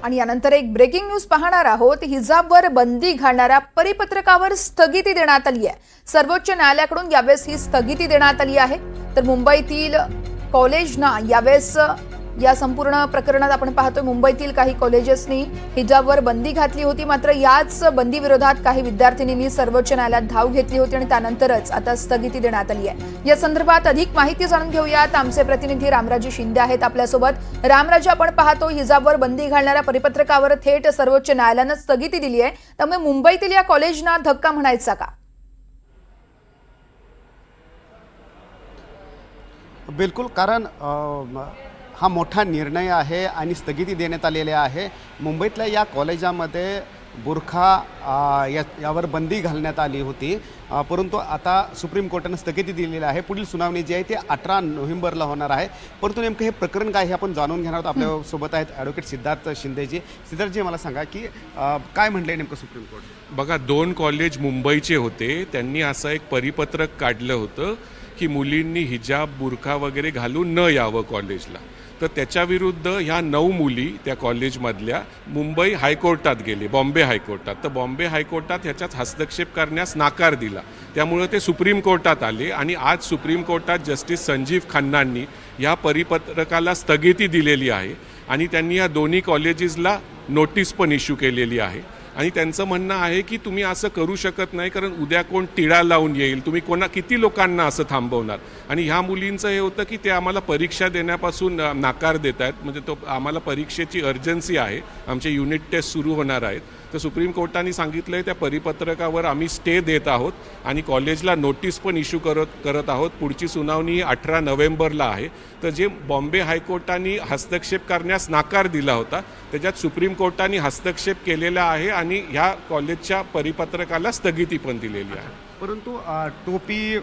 आणि यानंतर एक ब्रेकिंग न्यूज पाहणार आहोत। हिजाबवर बंदी घालणाऱ्या परिपत्रकावर स्थगिती देण्यात आली आहे। सर्वोच्च न्यायालयाकडून यावेळेस ही स्थगिती देण्यात आली आहे। तर मुंबईतील कॉलेजना यावेळेस या संपूर्ण प्रकरणात आपण पाहतोय मुंबईतील काही कॉलेजेसनी हिजाबवर बंदी घातली होती, मात्र याच बंदी विरोधात काही विद्यार्थिनींनी सर्वोच्च न्यायालयात धाव घेतली होती आणि त्यानंतरच आता स्थगिती देण्यात आली आहे। या संदर्भात अधिक माहिती जाणून घेऊयात। आमचे प्रतिनिधी रामराजे शिंदे आहेत आपल्यासोबत। रामराजे, आपण पाहतो हिजाबवर बंदी घालणाऱ्या परिपत्रकावर थेट सर्वोच्च न्यायालयाने स्थगिती दिली आहे, त्यामुळे मुंबईतील या कॉलेजना धक्का म्हणायचा का? बिलकुल, कारण हा मोठा निर्णय आहे आणि स्थगिती देण्यात आलेली आहे। मुंबईतल्या या कॉलेजामध्ये बुरखा यावर बंदी घालण्यात आली होती, परंतु आता सुप्रीम कोर्टाने स्थगिती दिलेली आहे। पुढील सुनावणी जी आहे ती 18 नोव्हेंबरला होणार आहे। परंतु नेमकं हे प्रकरण काय हे आपण जाणून घेणार आहोत। आपल्यासोबत आहेत ॲडव्होकेट सिद्धार्थ शिंदेजी। सिद्धार्थजी, मला सांगा की काय म्हणलंय नेमकं सुप्रीम कोर्ट? बघा, 2 कॉलेज मुंबईचे होते, त्यांनी असं एक परिपत्रक काढलं होतं की मुलींनी हिजाब बुरखा वगैरे घालून न यावं कॉलेजला। तर त्याच्याविरुद्ध ह्या 9 मुली त्या कॉलेजमधल्या मुंबई हायकोर्टात गेले, बॉम्बे हायकोर्टात। तर बॉम्बे हायकोर्टात ह्याच्यात हस्तक्षेप करण्यास नाकार दिला, त्यामुळे ते सुप्रीम कोर्टात आले आणि आज सुप्रीम कोर्टात जस्टिस संजीव खन्नांनी ह्या परिपत्रकाला स्थगिती दिलेली आहे आणि त्यांनी या दोन्ही कॉलेजेसला नोटीस पण इश्यू केलेली आहे। आणि त्यांचं म्हणणं आहे की तुम्ही असं करू शकत नाही, कारण उद्या कोण टिळा लावून येईल, तुम्ही किती लोकांना असं थांबवणार। आणि ह्या मुलींचं हे होतं की ते आम्हाला परीक्षा देण्यापासून नाकार देत आहेत, म्हणजे तो आम्हाला परीक्षेची अर्जन्सी आहे, आमचे युनिट टेस्ट सुरू होणार आहेत। तर सुप्रीम कोर्टाने सांगितलं आहे त्या परिपत्रकावर आम्ही स्टे देत आहोत आणि कॉलेजला नोटीस पण इश्यू करत आहोत। पुढची सुनावणी 18 नोव्हेंबरला आहे। तर जे बॉम्बे हायकोर्टाने हस्तक्षेप करण्यास नाकार दिला होता त्याच्यात सुप्रीम कोर्टाने हस्तक्षेप केलेला आहे आणि ह्या कॉलेजच्या परिपत्रकाला स्थगिती पण दिलेली आहे। परंतु टोपी,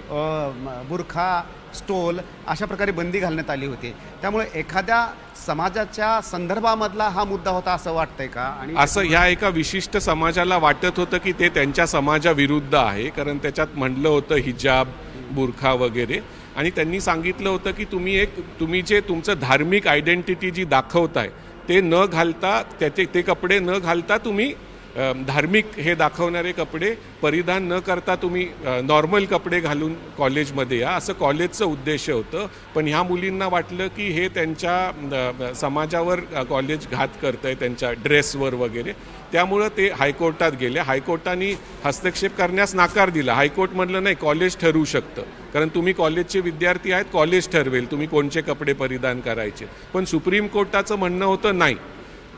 बुरखा, स्टोल अशा प्रकारे बंदी घालण्यात आली होती, त्यामुळे एखाद्या समाजाच्या संदर्भामधला हा मुद्दा होता असं वाटतंय का? आणि असं ह्या एका विशिष्ट समाजाला वाटत होतं की ते त्यांच्या समाजाविरुद्ध आहे, कारण त्याच्यात म्हणलं होतं हिजाब बुरखा वगैरे, आणि त्यांनी सांगितलं होतं की तुम्ही जे तुमचं धार्मिक आयडेंटिटी जी दाखवताय ते न घालता, ते कपडे न घालता तुम्ही धार्मिक हे दाखवणारे कपडे परिधान न करता तुम्ही नॉर्मल कपडे घालून कॉलेजमध्ये या, असं कॉलेजचं उद्देश होतं। पण ह्या मुलींना वाटलं की हे त्यांच्या समाजावर कॉलेज घात करतंय, त्यांच्या ड्रेसवर वगैरे, त्यामुळं ते हायकोर्टात गेले। हायकोर्टाने हस्तक्षेप करण्यास नाकार दिला। हायकोर्ट म्हणलं नाही, कॉलेज ठरवू शकतं, कारण तुम्ही कॉलेजचे विद्यार्थी आहेत, कॉलेज ठरवेल तुम्ही कोणते कपडे परिधान करायचे। पण सुप्रीम कोर्टाचं म्हणणं होतं नाही,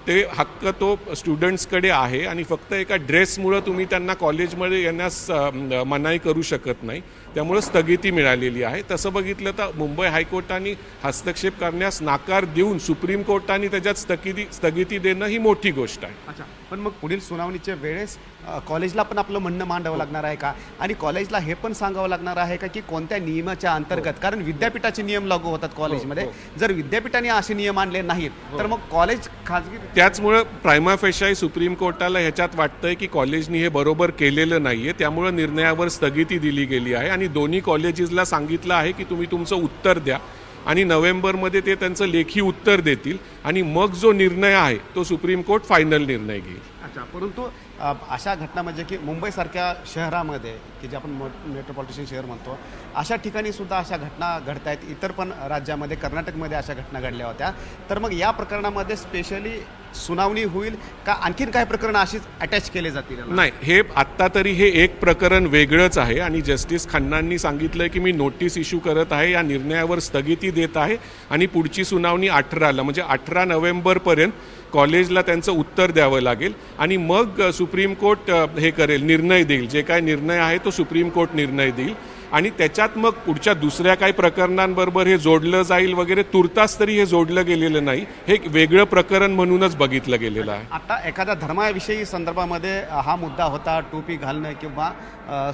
ते हक्क तो स्टुडंट्सकडे आहे आणि फक्त एका ड्रेसमुळं तुम्ही त्यांना कॉलेजमध्ये येण्यास मनाई करू शकत नाही, त्यामुळे स्थगिती मिळालेली आहे। तसं बघितलं तर मुंबई हायकोर्टाने हस्तक्षेप करण्यास नाकार देऊन सुप्रीम कोर्टाने त्याच्यात स्थगिती देणं ही मोठी गोष्ट आहे। अच्छा, पण मग पुढील सुनावणीच्या वेळेस कॉलेजला पण आपलं म्हणणं मांडावं लागणार आहे का? आणि कॉलेजला हे पण सांगावं लागणार आहे का की कोणत्या नियमाच्या अंतर्गत, कारण विद्यापीठाचे नियम लागू होतात कॉलेजमध्ये, जर विद्यापीठाने असे नियम आणले नाहीत तर मग कॉलेज खाजगी, त्याचमुळे प्रायमा फेशाई सुप्रीम कोर्टाला ह्याच्यात वाटतंय की कॉलेजनी हे बरोबर केलेलं नाहीये, त्यामुळे निर्णयावर स्थगिती दिली गेली आहे आणि दोन्ही कॉलेजेसला सांगितलं आहे की तुम्ही तुमचं उत्तर द्या आणि नोव्हेंबरमध्ये ते त्यांचं लेखी उत्तर देतील आणि मग जो निर्णय आहे तो सुप्रीम कोर्ट फायनल निर्णय घेईल। अच्छा, परंतु अशा घटना म्हणजे की मुंबईसारख्या शहरामध्ये, की जे आपण मेट्रोपॉलिटन शहर म्हणतो, अशा ठिकाणी सुद्धा अशा घटना घडत आहेत। इतर पण राज्यामध्ये, कर्नाटकमध्ये अशा घटना घडल्या होत्या। तर मग या प्रकरणामध्ये स्पेशली सुनावणी होईल का आणखीन काही प्रकरण अशीच अटॅच केले जातील? नाही, हे आत्ता तरी हे एक प्रकरण वेगळंच आहे आणि जस्टिस खन्नांनी सांगितलं की मी नोटीस इश्यू करत आहे, या निर्णयावर स्थगिती देत आहे आणि पुढची सुनावणी 18ला म्हणजे 18 नोव्हेंबरपर्यंत कॉलेजला त्यांचं उत्तर द्यावं लागेल आणि मग सुप्रीम कोर्ट हे करेल, निर्णय देईल। जे काय निर्णय आहे तो सुप्रीम कोर्ट निर्णय देईल आणि त्याच्यात मग पुढच्या दुसऱ्या काही प्रकरणांबरोबर हे जोडलं जाईल वगैरे। तुर्तास तरी हे जोडलं गेलेलं नाही, हे एक वेगळं प्रकरण म्हणूनच बघितलं गेलेलं आहे। आता एखाद्या धर्माविषयी संदर्भामध्ये हा मुद्दा होता, टोपी घालणं किंवा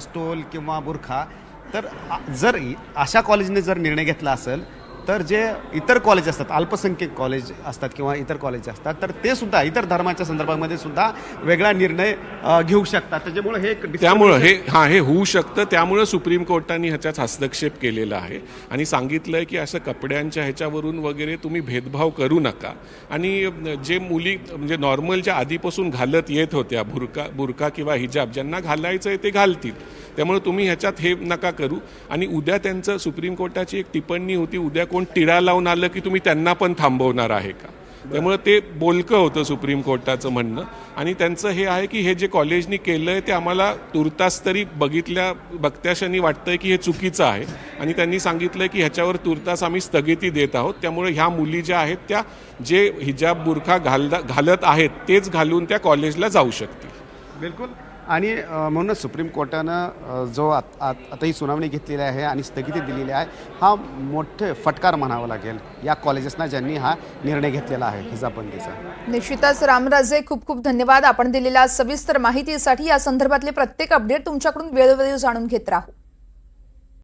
स्टोल किंवा बुरखा, तर जर अशा कॉलेजने जर निर्णय घेतला असेल तर जे इतर कॉलेज असतात, अल्पसंख्यक कॉलेज असतात किंवा इतर कॉलेज असतात, तर ते सुद्धा इतर धर्माच्या संदर्भामध्ये सुद्धा वेगळा निर्णय घेऊ शकतात. त्याच्यामुळे हे त्यामुळं हे होऊ शकतं. त्यामुळं सुप्रीम कोर्टाने ह्याच्यात हस्तक्षेप केलेला आहे आणि सांगितलं आहे की असं कपड्यांच्या ह्याच्यावरून वगैरे तुम्ही भेदभाव करू नका. आणि जे मुली म्हणजे नॉर्मल ज्या आधीपासून घालत येत होत्या बुरका किंवा हिजाब, ज्यांना घालायचं आहे ते घालतील. त्यामुळे तुम्ही ह्याच्यात हे नका करू. आणि उद्या त्यांचं सुप्रीम कोर्टाची एक टिप्पणी होती, उद्या कोण टिळा लावून आलं की तुम्ही त्यांना पण थांबवणार आहे का. त्यामुळे ते बोलकं होतं सुप्रीम कोर्टाचं म्हणणं. आणि त्यांचं हे आहे की हे जे कॉलेजनी केलं आहे ते आम्हाला तुर्तास तरी बघत्याशानी वाटतंय की हे चुकीचं आहे. आणि त्यांनी सांगितलं की ह्याच्यावर तुर्तास आम्ही स्थगिती देत आहोत. त्यामुळे ह्या मुली ज्या आहेत त्या जे हिजाब बुरखा घालत आहेत तेच घालून त्या कॉलेजला जाऊ शकतील. बिलकुल. आणि म्हणूनच सुप्रीम कोर्टानं जो आता ही सुनावणी घेतलेली आहे आणि स्थगिती दिलेली आहे, हा मोठे फटकार म्हणावा लागेल या कॉलेजेसना ज्यांनी हा निर्णय घेतलेला आहे हिजाबबंदीचा. निश्चितच रामराजे, खूप खूप धन्यवाद. आपण दिलेल्या सविस्तर माहितीसाठी. या संदर्भातले प्रत्येक अपडेट तुमच्याकडून वेळोवेळी जाणून घेत राहू.